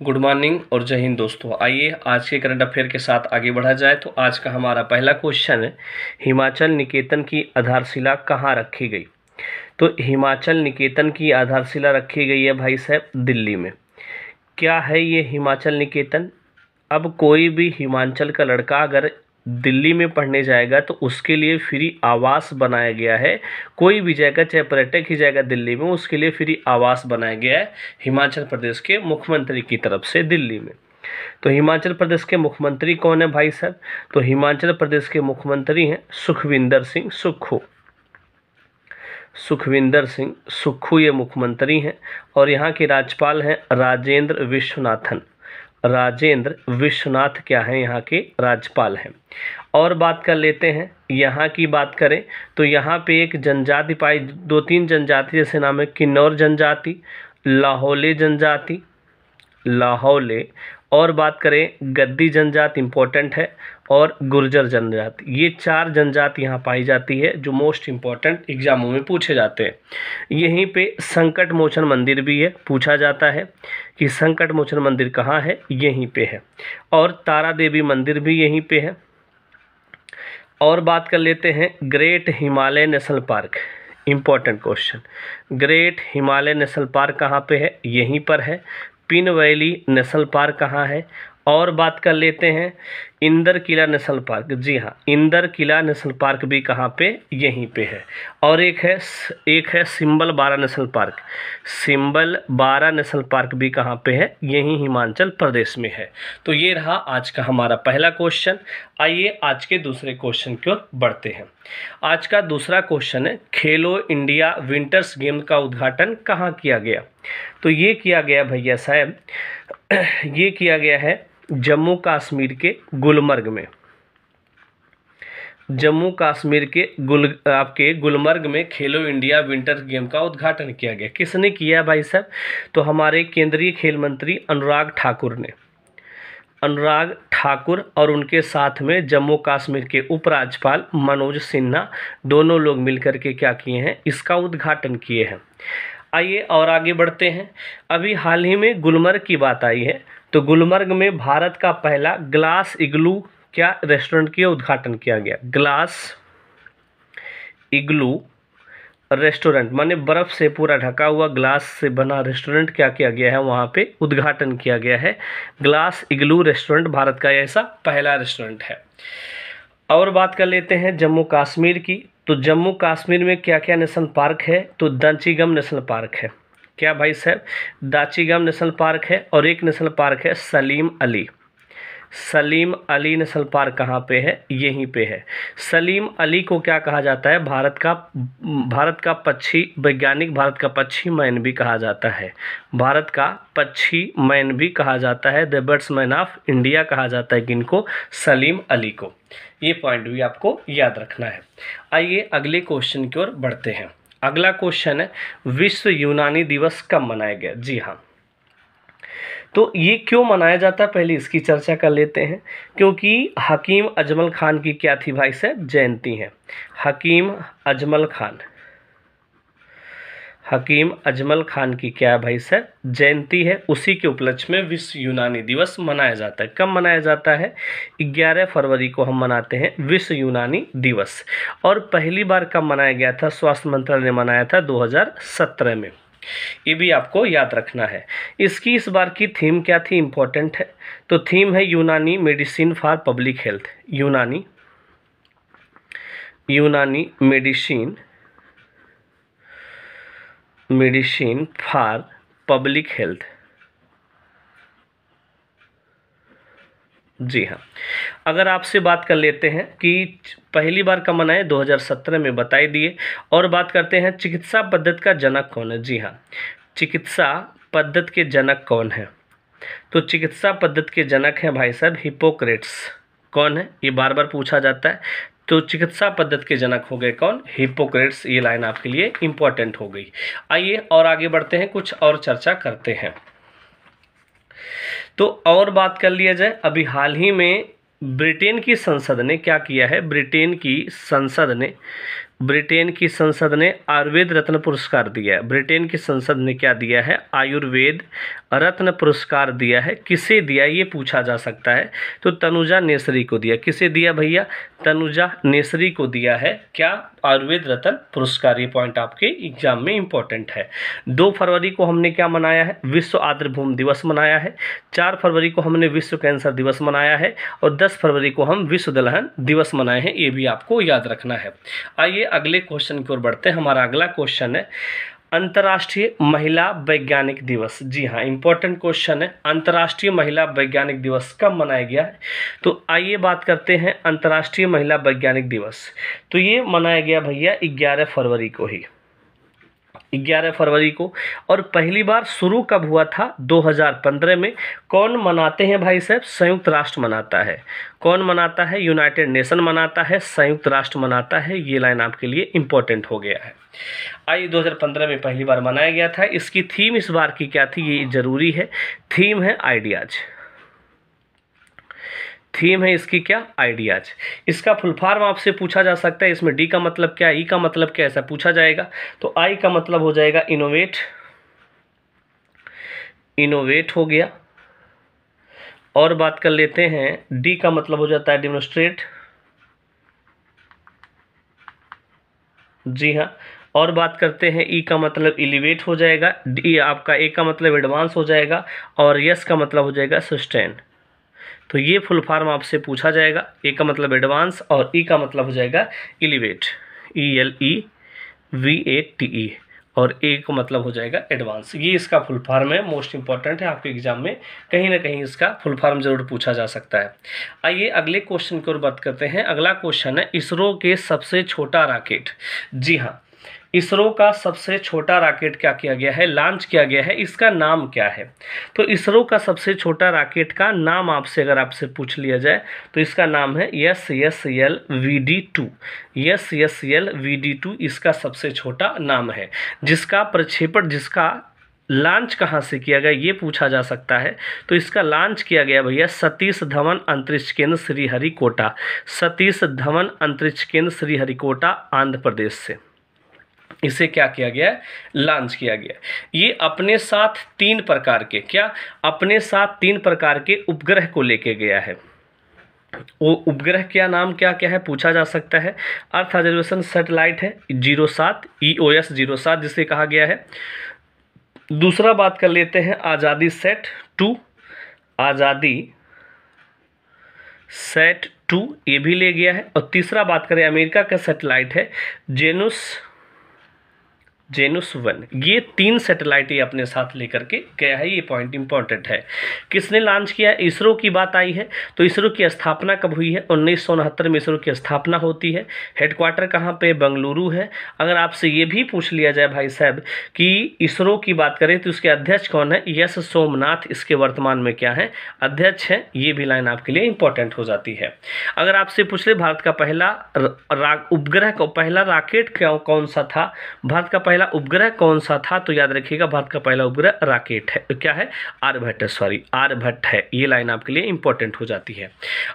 Good morning और जय हिंद दोस्तों। आइए आज के करंट अफेयर के साथ आगे बढ़ा जाए। तो आज का हमारा पहला क्वेश्चन है, हिमाचल निकेतन की आधारशिला कहाँ रखी गई। तो हिमाचल निकेतन की आधारशिला रखी गई है भाई साहब दिल्ली में। क्या है ये हिमाचल निकेतन? अब कोई भी हिमाचल का लड़का अगर दिल्ली में पढ़ने जाएगा तो उसके लिए फ्री आवास बनाया गया है। कोई भी जाएगा, चाहे पर्यटक ही जाएगा दिल्ली में, उसके लिए फ्री आवास बनाया गया है हिमाचल प्रदेश के मुख्यमंत्री की तरफ से दिल्ली में। तो हिमाचल प्रदेश के मुख्यमंत्री कौन है भाई साहब? तो हिमाचल प्रदेश के मुख्यमंत्री हैं सुखविंदर सिंह सुक्खू। सुखविंदर सिंह सुक्खू ये मुख्यमंत्री हैं और यहाँ के राज्यपाल हैं राजेंद्र विश्वनाथन। राजेंद्र विश्वनाथ क्या हैं यहाँ के राज्यपाल हैं। और बात कर लेते हैं यहाँ की बात करें तो यहाँ पे एक जनजाति पाई, दो तीन जनजाति जैसे नाम है किन्नौर जनजाति, लाहौले जनजाति, लाहौले, और बात करें गद्दी जनजाति इम्पोर्टेंट है, और गुर्जर जनजाति। ये चार जनजाति यहाँ पाई जाती है जो मोस्ट इम्पोर्टेंट एग्जामों में पूछे जाते हैं। यहीं पे संकट मोचन मंदिर भी है, पूछा जाता है कि संकट मोचन मंदिर कहाँ है, यहीं पे है। और तारा देवी मंदिर भी यहीं पे है। और बात कर लेते हैं great Himalaya national park, important question. Great Himalaya national park कहाँ पे है? यहीं पर है। पिन वैली नेशनल पार्क कहाँ है? और बात कर लेते हैं इंदर किला नेशनल पार्क। जी हाँ, इंदर किला नेशनल पार्क भी कहाँ पे? यहीं पे है। और एक है सिंबल बारा नेशनल पार्क। सिंबल बारा नेशनल पार्क भी कहाँ पे है? यहीं हिमाचल प्रदेश में है। तो ये रहा आज का हमारा पहला क्वेश्चन। आइए आज के दूसरे क्वेश्चन की ओर बढ़ते हैं। आज का दूसरा क्वेश्चन है, खेलो इंडिया विंटर्स गेम का उद्घाटन कहाँ किया गया? तो ये किया गया भैया साहब, ये किया गया है जम्मू कश्मीर के गुलमर्ग में। जम्मू कश्मीर के गुलमर्ग में खेलो इंडिया विंटर गेम का उद्घाटन किया गया। किसने किया भाई साहब? तो हमारे केंद्रीय खेल मंत्री अनुराग ठाकुर ने। अनुराग ठाकुर और उनके साथ में जम्मू कश्मीर के उपराज्यपाल मनोज सिन्हा, दोनों लोग मिलकर के क्या किए हैं, इसका उद्घाटन किए हैं। आइए और आगे बढ़ते हैं। अभी हाल ही में गुलमर्ग की बात आई है, तो गुलमर्ग में भारत का पहला ग्लास इग्लू क्या रेस्टोरेंट का उद्घाटन किया गया। ग्लास इग्लू रेस्टोरेंट माने बर्फ से पूरा ढका हुआ ग्लास से बना रेस्टोरेंट क्या किया गया है, वहाँ पे उद्घाटन किया गया है। ग्लास इग्लू रेस्टोरेंट भारत का ऐसा पहला रेस्टोरेंट है। और बात कर लेते हैं जम्मू कश्मीर की। तो जम्मू कश्मीर में क्या क्या नेशनल पार्क है? तो दाचीगम नेशनल पार्क है। क्या भाई साहब? दाचीगम नेशनल पार्क है। और एक नेशनल पार्क है सलीम अली। सलीम अली नेशनल पार्क कहाँ पे है? यहीं पे है। सलीम अली को क्या कहा जाता है? भारत का पक्षी वैज्ञानिक, भारत का पक्षी मैन भी कहा जाता है। भारत का पक्षी मैन भी कहा जाता है, द बर्ड्समैन ऑफ इंडिया कहा जाता है किनको? सलीम अली को। ये पॉइंट भी आपको याद रखना है। आइए अगले क्वेश्चन की ओर बढ़ते हैं। अगला क्वेश्चन है, विश्व यूनानी दिवस कब मनाया गया? जी हाँ, तो ये क्यों मनाया जाता है पहले इसकी चर्चा कर लेते हैं। क्योंकि हकीम अजमल खान की क्या थी भाई साहब? जयंती है। हकीम अजमल खान, हकीम अजमल खान की क्या है भाई साहब? जयंती है। उसी के उपलक्ष्य में विश्व यूनानी दिवस मनाया जाता है। कब मनाया जाता है? 11 फरवरी को हम मनाते हैं विश्व यूनानी दिवस। और पहली बार कब मनाया गया था? स्वास्थ्य मंत्रालय ने मनाया था 2017 में। ये भी आपको याद रखना है। इसकी इस बार की थीम क्या थी? इम्पोर्टेंट है। तो थीम है यूनानी मेडिसिन फॉर पब्लिक हेल्थ। यूनानी मेडिसिन फॉर पब्लिक हेल्थ। जी हाँ, अगर आपसे बात कर लेते हैं कि पहली बार कब मनाए, 2017 में बताई दिए। और बात करते हैं चिकित्सा पद्धति का जनक कौन है? जी हाँ, चिकित्सा पद्धति के जनक कौन है? तो चिकित्सा पद्धति के जनक हैं भाई साहब हिप्पोक्रेट्स। कौन है? ये बार बार पूछा जाता है। तो चिकित्सा पद्धति के जनक हो गए कौन? हिप्पोक्रेट्स। ये लाइन आपके लिए इंपॉर्टेंट हो गई। आइए और आगे बढ़ते हैं, कुछ और चर्चा करते हैं। तो और बात कर लिया जाए, अभी हाल ही में ब्रिटेन की संसद ने क्या किया है? ब्रिटेन की संसद ने आयुर्वेद रत्न पुरस्कार दिया है। ब्रिटेन की संसद ने क्या दिया है? आयुर्वेद रत्न पुरस्कार दिया है, किसे दिया ये पूछा जा सकता है। तो तनुजा नेसरी को दिया। किसे दिया भैया? तनुजा नेसरी को दिया है क्या? आयुर्वेद रत्न पुरस्कार। ये पॉइंट आपके एग्जाम में इंपॉर्टेंट है। 2 फरवरी को हमने क्या मनाया है? विश्व आर्द्रभूमि दिवस मनाया है। 4 फरवरी को हमने विश्व कैंसर दिवस मनाया है और 10 फरवरी को हम विश्व दलहन दिवस मनाए हैं। ये भी आपको याद रखना है। आइए अगले क्वेश्चन की ओर बढ़ते हैं। हमारा अगला क्वेश्चन है अंतर्राष्ट्रीय महिला वैज्ञानिक दिवस। जी हाँ, इंपॉर्टेंट क्वेश्चन है। अंतर्राष्ट्रीय महिला वैज्ञानिक दिवस कब मनाया गया है? तो आइए बात करते हैं अंतर्राष्ट्रीय महिला वैज्ञानिक दिवस। तो ये मनाया गया भैया 11 फरवरी को ही, 11 फरवरी को। और पहली बार शुरू कब हुआ था? 2015 में। कौन मनाते हैं भाई साहब? संयुक्त राष्ट्र मनाता है। कौन मनाता है? यूनाइटेड नेशन मनाता है, संयुक्त राष्ट्र मनाता है। ये लाइन आपके लिए इंपॉर्टेंट हो गया है। आइए 2015 में पहली बार मनाया गया था। इसकी थीम इस बार की क्या थी? ये जरूरी है। थीम है आइडियाज। थीम है इसकी क्या? आइडियाज। इसका फुल फॉर्म आपसे पूछा जा सकता है। इसमें डी का मतलब क्या, ई का मतलब क्या, ऐसा पूछा जाएगा। तो आई का मतलब हो जाएगा इनोवेट, इनोवेट हो गया। और बात कर लेते हैं डी का मतलब हो जाता है डेमोन्स्ट्रेट। जी हाँ। और बात करते हैं ई का मतलब एलिवेट हो जाएगा। डी आपका ए का मतलब एडवांस हो जाएगा और यस का मतलब हो जाएगा सस्टेन। तो ये फुल फॉर्म आपसे पूछा जाएगा। ए का मतलब एडवांस और ई का मतलब हो जाएगा एलिवेट, ELEVATE, और ए का मतलब हो जाएगा एडवांस। ये इसका फुल फॉर्म है। मोस्ट इंपॉर्टेंट है, आपके एग्जाम में कहीं ना कहीं इसका फुल फॉर्म जरूर पूछा जा सकता है। आइए अगले क्वेश्चन की ओर बात करते हैं। अगला क्वेश्चन है इसरो के सबसे छोटा रॉकेट। जी हाँ, इसरो का सबसे छोटा रॉकेट क्या किया गया है? लॉन्च किया गया है। इसका नाम क्या है? तो इसरो का सबसे छोटा रॉकेट का नाम आपसे अगर आपसे पूछ लिया जाए तो इसका नाम है SSLVD2। SSLVD2 इसका सबसे छोटा नाम है। जिसका प्रक्षेपण, जिसका लॉन्च कहाँ से किया गया ये पूछा जा सकता है। तो इसका लॉन्च किया गया भैया सतीश धवन अंतरिक्ष केंद्र श्रीहरिकोटा। सतीश धवन अंतरिक्ष केंद्र श्रीहरिकोटा आंध्र प्रदेश से इसे क्या किया गया? लॉन्च किया गया। ये अपने साथ 3 प्रकार के, क्या अपने साथ 3 प्रकार के उपग्रह को लेके गया है। वो उपग्रह क्या नाम क्या क्या है पूछा जा सकता है। अर्थ ऑब्जर्वेशन सैटेलाइट है 07, EOS 07 जिसे कहा गया है। दूसरा बात कर लेते हैं आज़ादी सेट 2, आज़ादी सेट 2 ये भी ले गया है। और तीसरा बात करें अमेरिका का सैटेलाइट है जेनुस 1। ये 3 सैटेलाइट ये अपने साथ लेकर के गया है। ये पॉइंट इंपॉर्टेंट है। किसने लॉन्च किया है? इसरो की बात आई है तो इसरो की स्थापना कब हुई है? 1969 में इसरो की स्थापना होती है। हेडक्वार्टर कहाँ पे? बेंगलुरु है। अगर आपसे ये भी पूछ लिया जाए भाई साहब कि इसरो की बात करें तो उसके अध्यक्ष कौन है? एस सोमनाथ इसके वर्तमान में क्या है? अध्यक्ष है। ये भी लाइन आपके लिए इंपॉर्टेंट हो जाती है। अगर आपसे पूछ ले भारत का पहला उपग्रह को, पहला रॉकेट कौन सा था, भारत का पहला उपग्रह कौन सा था, तो याद रखिएगा भारत का पहला उपग्रह रॉकेट है। क्या है? आर्यभट्ट, सॉरी आर्यभट्ट है। ये लाइन आपके लिए इंपॉर्टेंट हो जाती है।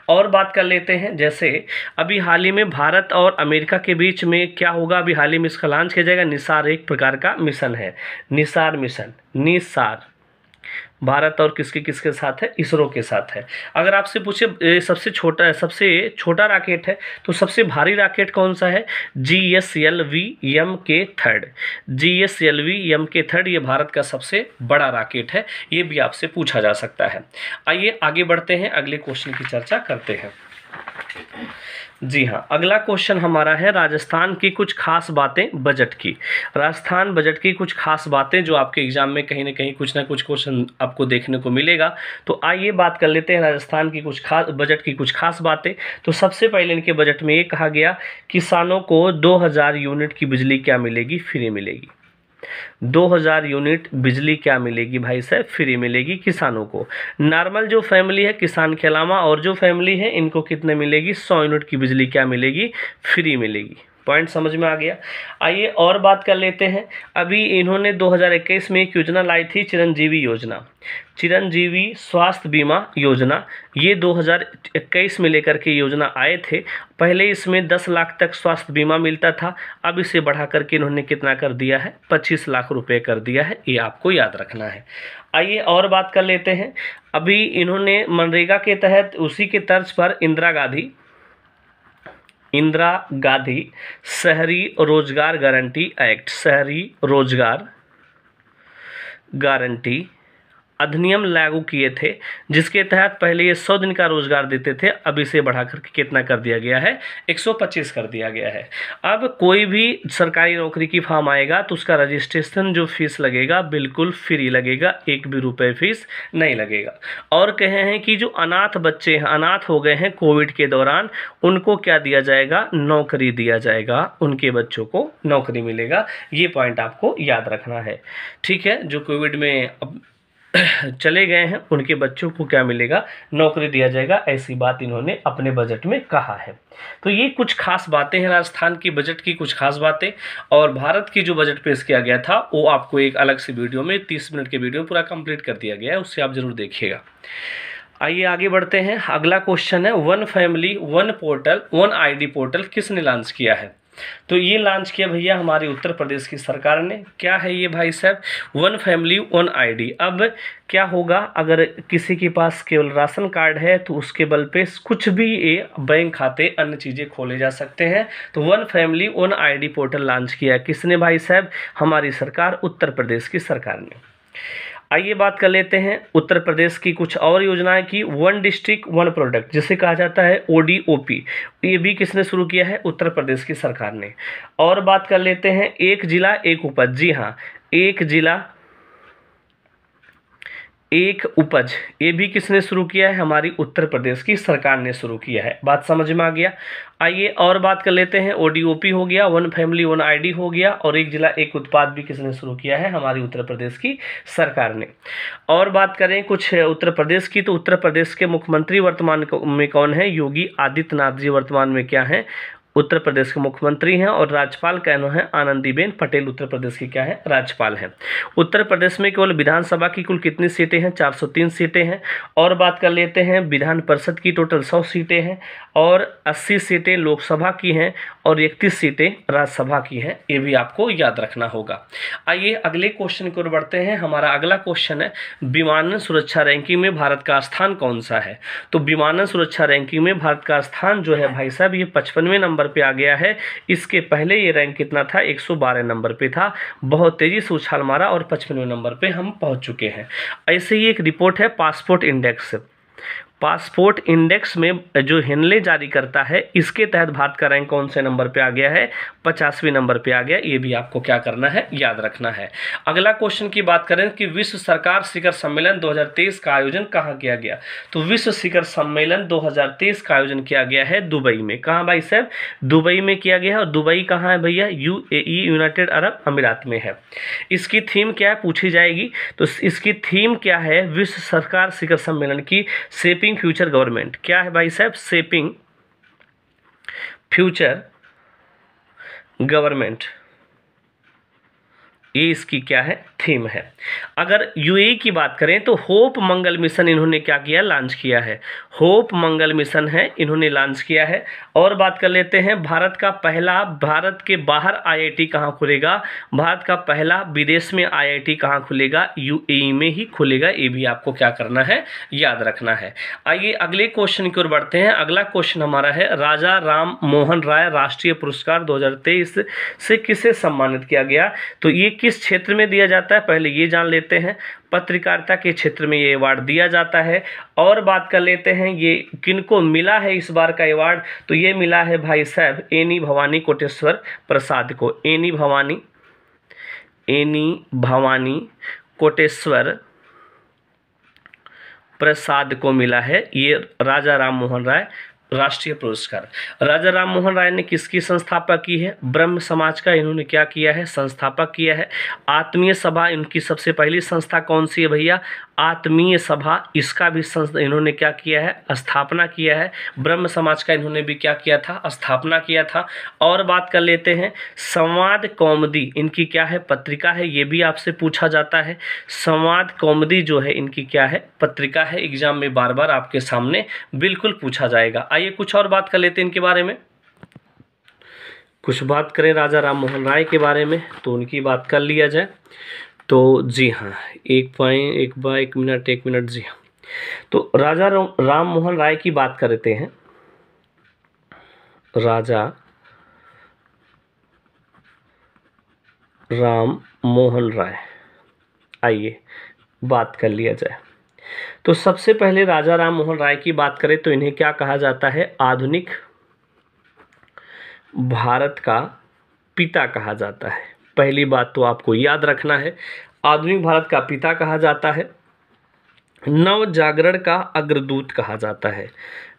और बात कर लेते हैं जैसे अभी हाल ही में भारत और अमेरिका के बीच में क्या होगा? अभी हाल ही में इसका लॉन्च किया जाएगा। निसार एक प्रकार का मिशन है, निसार मिशन। निसार भारत और किसके किसके साथ है? इसरो के साथ है। अगर आपसे पूछे सबसे छोटा रॉकेट है तो सबसे भारी रॉकेट कौन सा है? GSLV-M3। GSLV-M3 ये भारत का सबसे बड़ा रॉकेट है। ये भी आपसे पूछा जा सकता है। आइए आगे बढ़ते हैं, अगले क्वेश्चन की चर्चा करते हैं। जी हाँ, अगला क्वेश्चन हमारा है राजस्थान की कुछ खास बातें बजट की। राजस्थान बजट की कुछ खास बातें जो आपके एग्जाम में कहीं ना कहीं कुछ ना कुछ क्वेश्चन आपको देखने को मिलेगा। तो आइए बात कर लेते हैं राजस्थान की कुछ खास बजट की कुछ खास बातें। तो सबसे पहले इनके बजट में ये कहा गया किसानों को 2000 यूनिट की बिजली क्या मिलेगी? फ्री मिलेगी। 2000 यूनिट बिजली क्या मिलेगी भाई साहब? फ्री मिलेगी किसानों को। नॉर्मल जो फैमिली है किसान के अलावा और जो फैमिली है इनको कितने मिलेगी? 100 यूनिट की बिजली क्या मिलेगी? फ्री मिलेगी। पॉइंट समझ में आ गया। आइए और बात कर लेते हैं। अभी इन्होंने 2021 में एक योजना लाई थी, चिरंजीवी योजना, चिरंजीवी स्वास्थ्य बीमा योजना। ये 2021 में लेकर के योजना आए थे। पहले इसमें 10 लाख तक स्वास्थ्य बीमा मिलता था। अब इसे बढ़ा करके इन्होंने कितना कर दिया है? 25 लाख रुपए कर दिया है। ये आपको याद रखना है। आइए और बात कर लेते हैं। अभी इन्होंने मनरेगा के तहत उसी के तर्ज पर इंदिरा गांधी शहरी रोजगार गारंटी एक्ट, शहरी रोजगार गारंटी अधिनियम लागू किए थे, जिसके तहत पहले ये 100 दिन का रोजगार देते थे, अब इसे बढ़ाकर के कितना कर दिया गया है, 125 कर दिया गया है। अब कोई भी सरकारी नौकरी की फॉर्म आएगा तो उसका रजिस्ट्रेशन जो फीस लगेगा बिल्कुल फ्री लगेगा, 1 भी रुपये फीस नहीं लगेगा। और कहे हैं कि जो अनाथ बच्चे हैं, अनाथ हो गए हैं कोविड के दौरान, उनको क्या दिया जाएगा, नौकरी दिया जाएगा, उनके बच्चों को नौकरी मिलेगा। ये पॉइंट आपको याद रखना है, ठीक है। जो कोविड में अब चले गए हैं उनके बच्चों को क्या मिलेगा, नौकरी दिया जाएगा, ऐसी बात इन्होंने अपने बजट में कहा है। तो ये कुछ खास बातें हैं राजस्थान की बजट की, कुछ खास बातें। और भारत की जो बजट पेश किया गया था वो आपको एक अलग से वीडियो में 30 मिनट के वीडियो में पूरा कंप्लीट कर दिया गया है, उससे आप जरूर देखिएगा। आइए आगे बढ़ते हैं। अगला क्वेश्चन है, one family one portal one ID portal किसने लॉन्च किया है? तो ये लॉन्च किया भैया हमारे उत्तर प्रदेश की सरकार ने। क्या है ये भाई साहब, वन फैमिली वन आईडी। अब क्या होगा, अगर किसी के पास केवल राशन कार्ड है तो उसके बल पे कुछ भी ये बैंक खाते अन्य चीज़ें खोले जा सकते हैं। तो one family one ID portal launch किया किसने भाई साहब, हमारी सरकार उत्तर प्रदेश की सरकार ने। आइए बात कर लेते हैं उत्तर प्रदेश की कुछ और योजनाएं की। वन डिस्ट्रिक्ट वन प्रोडक्ट जिसे कहा जाता है ODOP, ये भी किसने शुरू किया है, उत्तर प्रदेश की सरकार ने। और बात कर लेते हैं एक जिला एक उपज। जी हाँ, एक जिला एक उपज, ये भी किसने शुरू किया है, हमारी उत्तर प्रदेश की सरकार ने शुरू किया है। बात समझ में आ गया। आइए और बात कर लेते हैं, ODOP हो गया, वन फैमिली वन आईडी हो गया, और एक जिला एक उत्पाद भी किसने शुरू किया है, हमारी उत्तर प्रदेश की सरकार ने। और बात करें कुछ उत्तर प्रदेश की, तो उत्तर प्रदेश के मुख्यमंत्री वर्तमान में कौन है, योगी आदित्यनाथ जी वर्तमान में क्या है, उत्तर प्रदेश के मुख्यमंत्री हैं। और राज्यपाल का नाम है आनंदीबेन पटेल, उत्तर प्रदेश की क्या है, राज्यपाल हैं। उत्तर प्रदेश में केवल विधानसभा की कुल कितनी सीटें हैं, 403 सीटें हैं। और बात कर लेते हैं विधान परिषद की टोटल 100 सीटें हैं, और 80 सीटें लोकसभा की हैं, और 31 सीटें राज्यसभा की हैं। ये भी आपको याद रखना होगा। आइए अगले क्वेश्चन की ओर बढ़ते हैं। हमारा अगला क्वेश्चन है, विमानन सुरक्षा रैंकिंग में भारत का स्थान कौन सा है? तो विमानन सुरक्षा रैंकिंग में भारत का स्थान जो है भाई साहब, ये 55वें नंबर पे आ गया है। इसके पहले ये रैंक कितना था, 112 नंबर पे था। बहुत तेजी से उछाल मारा और 55वें नंबर पे हम पहुंच चुके हैं। ऐसे ही एक रिपोर्ट है पासपोर्ट इंडेक्स। पासपोर्ट इंडेक्स में जो हेनले जारी करता है, इसके तहत भारत का रैंक कौन से नंबर पे आ गया है, 50वें नंबर पे आ गया। ये भी आपको क्या करना है, याद रखना है। अगला क्वेश्चन की बात करें कि विश्व सरकार शिखर सम्मेलन 2023 का आयोजन कहाँ किया गया? तो विश्व शिखर सम्मेलन 2023 का आयोजन किया गया है दुबई में। कहाँ भाई साहब, दुबई में किया गया है। और दुबई कहाँ है भैया, UAE, यूनाइटेड अरब अमीरात में है। इसकी थीम क्या है, पूछी जाएगी। तो इसकी थीम क्या है, विश्व सरकार शिखर सम्मेलन की, शेपिंग फ्यूचर गवर्नमेंट। क्या है भाई साहब, शेपिंग फ्यूचर गवर्नमेंट, ये इसकी क्या है, थीम है। अगर UAE की बात करें तो होप मंगल मिशन इन्होंने क्या किया, लॉन्च किया है। होप मंगल मिशन है, इन्होंने लॉन्च किया है। और बात कर लेते हैं, भारत का पहला, भारत के बाहर IIT कहाँ खुलेगा, भारत का पहला विदेश में IIT कहाँ खुलेगा, UAE में ही खुलेगा। ये भी आपको क्या करना है, याद रखना है। आइए अगले क्वेश्चन की ओर बढ़ते हैं। अगला क्वेश्चन हमारा है, राजा राम मोहन राय राष्ट्रीय पुरस्कार 2023 से किसे सम्मानित किया गया? तो ये किस क्षेत्र में दिया जाता है, पहले ये जान लेते हैं। पत्रकारिता के क्षेत्र में ये अवार्ड दिया जाता है। और बात कर लेते हैं ये किनको मिला है इस बार का अवार्ड, तो ये मिला है भाई साहब एनी भवानी कोटेश्वर प्रसाद को। एनी भवानी कोटेश्वर प्रसाद को मिला है ये राजा राम मोहन राय राष्ट्रीय पुरस्कार। राजा राम मोहन राय ने किसकी संस्थापक की है, ब्रह्म समाज का इन्होंने क्या किया है, संस्थापक किया है। आत्मीय सभा इनकी सबसे पहली संस्था कौन सी है भैया, आत्मीय सभा, इसका भी इन्होंने क्या किया है, स्थापना किया है। ब्रह्म समाज का इन्होंने भी क्या किया था, स्थापना किया था। और बात कर लेते हैं, संवाद कौमुदी इनकी क्या है, पत्रिका है। ये भी आपसे पूछा जाता है। संवाद कौमुदी जो है इनकी क्या है, पत्रिका है। एग्जाम में बार बार आपके सामने बिल्कुल पूछा जाएगा। आइए कुछ और बात कर लेते हैं इनके बारे में। कुछ बात करें राजा राम मोहन राय के बारे में तो उनकी बात कर लिया जाए। तो जी हाँ, एक मिनट जी हाँ। तो राजा राम मोहन राय की बात करते हैं। राजा राम मोहन राय, आइए बात कर लिया जाए। तो सबसे पहले राजा राम मोहन राय की बात करें तो इन्हें क्या कहा जाता है? आधुनिक भारत का पिता कहा जाता है। पहली बात तो आपको याद रखना है, आधुनिक भारत का पिता कहा जाता है। नव जागरण का अग्रदूत कहा जाता है।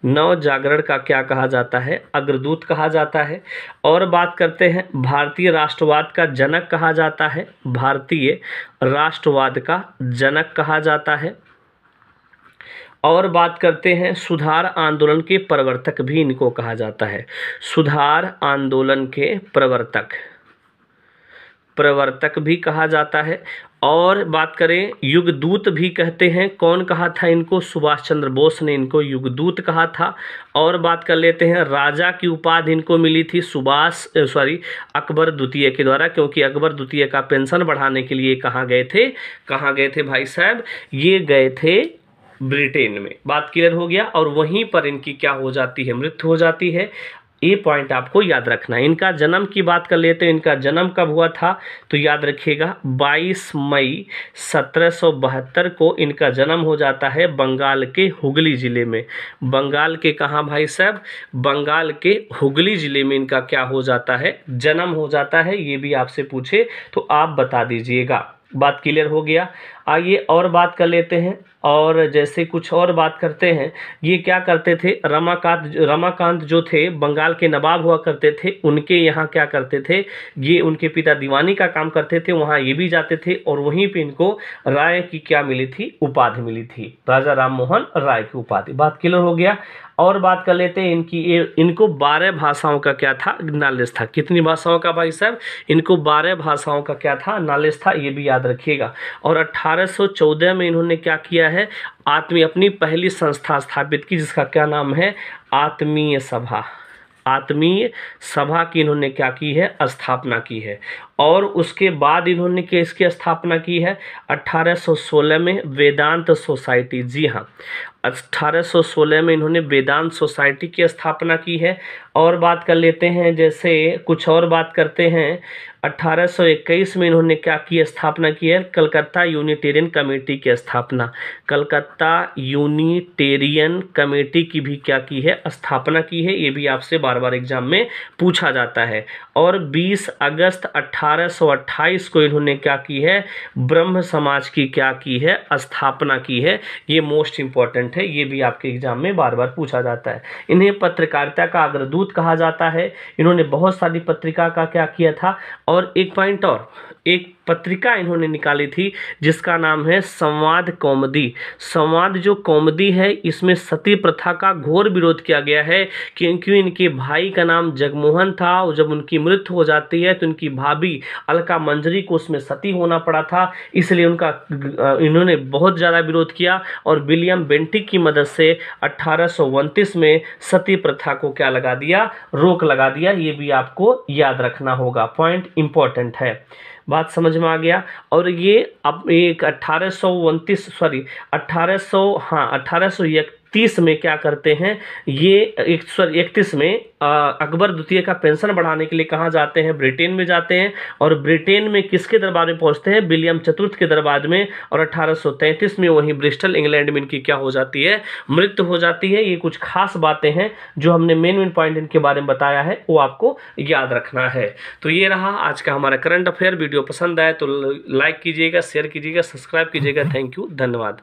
नव जागरण का क्या कहा जाता है? अग्रदूत कहा जाता है। और बात करते हैं, भारतीय राष्ट्रवाद का जनक कहा जाता है। भारतीय राष्ट्रवाद का जनक कहा जाता है। और बात करते हैं, सुधार आंदोलन के प्रवर्तक भी इनको कहा जाता है। सुधार आंदोलन के प्रवर्तक भी कहा जाता है। और बात करें, युगदूत भी कहते हैं। कौन कहा था इनको? सुभाष चंद्र बोस ने इनको युगदूत कहा था। और बात कर लेते हैं, राजा की उपाधि इनको मिली थी अकबर द्वितीय के द्वारा, क्योंकि अकबर द्वितीय का पेंशन बढ़ाने के लिए कहाँ गए थे भाई साहब? ये गए थे ब्रिटेन में। बात क्लियर हो गया। और वहीं पर इनकी क्या हो जाती है? मृत्यु हो जाती है। ये पॉइंट आपको याद रखना है। इनका जन्म की बात कर लेते हैं। इनका जन्म कब हुआ था? तो याद रखिएगा 22 मई 1772 को इनका जन्म हो जाता है बंगाल के हुगली जिले में। बंगाल के कहाँ भाई साहब? बंगाल के हुगली जिले में इनका क्या हो जाता है? जन्म हो जाता है। ये भी आपसे पूछे तो आप बता दीजिएगा। बात क्लियर हो गया। आइए और बात कर लेते हैं। और जैसे कुछ और बात करते हैं, ये क्या करते थे? रमाकांत जो थे बंगाल के नवाब हुआ करते थे, उनके यहाँ क्या करते थे? ये उनके पिता दीवानी का काम करते थे, वहाँ ये भी जाते थे। और वहीं पे इनको राय की क्या मिली थी? उपाधि मिली थी, राजा राम मोहन राय की उपाधि। बात क्लियर हो गया। और बात कर लेते हैं, इनको 12 भाषाओं का क्या था? नॉलेज था। कितनी भाषाओं का भाई साहब? इनको 12 भाषाओं का क्या था? नॉलेज था। ये भी याद रखिएगा। और 1814 में इन्होंने क्या किया है? अपनी पहली संस्था स्थापित की, जिसका क्या नाम है? आत्मीय सभा। आत्मीय सभा की इन्होंने क्या की है? स्थापना की है। और उसके बाद इन्होंने किसकी स्थापना की है? 1816 में वेदांत सोसाइटी। जी हाँ, 1816 में इन्होंने वेदांत सोसाइटी की स्थापना की है। और बात कर लेते हैं, जैसे कुछ और बात करते हैं, 1821 में इन्होंने क्या की स्थापना की है? कलकत्ता यूनिटेरियन कमेटी की स्थापना। कलकत्ता यूनिटेरियन कमेटी की भी क्या की है? स्थापना की है। ये भी आपसे बार बार एग्जाम में पूछा जाता है। और 20 अगस्त 1828 को इन्होंने क्या की है? ब्रह्म समाज की क्या की है? स्थापना की है। ये मोस्ट इंपॉर्टेंट है, ये भी आपके एग्जाम में बार बार पूछा जाता है। इन्हें पत्रकारिता का अग्रदूत कहा जाता है। इन्होंने बहुत सारी पत्रिका का क्या किया था? और एक पॉइंट और, एक पत्रिका इन्होंने निकाली थी जिसका नाम है संवाद कौमुदी। संवाद जो कौमुदी है, इसमें सती प्रथा का घोर विरोध किया गया है, क्योंकि इनके भाई का नाम जगमोहन था और जब उनकी मृत्यु हो जाती है तो इनकी भाभी अलका मंजरी को उसमें सती होना पड़ा था। इसलिए इन्होंने बहुत ज़्यादा विरोध किया और विलियम बेंटिक की मदद से 1829 में सती प्रथा को क्या लगा दिया? रोक लगा दिया। ये भी आपको याद रखना होगा, पॉइंट इंपॉर्टेंट है। बात समझ में आ गया। और ये अब एक 1831 में क्या करते हैं? ये 31 में अकबर द्वितीय का पेंशन बढ़ाने के लिए कहाँ जाते हैं? ब्रिटेन में जाते हैं। और ब्रिटेन में किसके दरबार में पहुंचते हैं? विलियम चतुर्थ के दरबार में। और 1833 में वहीं ब्रिस्टल इंग्लैंड में इनकी क्या हो जाती है? मृत्यु हो जाती है। ये कुछ खास बातें हैं जो हमने मेन पॉइंट इनके बारे में बताया है, वो आपको याद रखना है। तो ये रहा आज का हमारा करंट अफेयर। वीडियो पसंद आए तो लाइक कीजिएगा, शेयर कीजिएगा, सब्सक्राइब कीजिएगा। थैंक यू, धन्यवाद।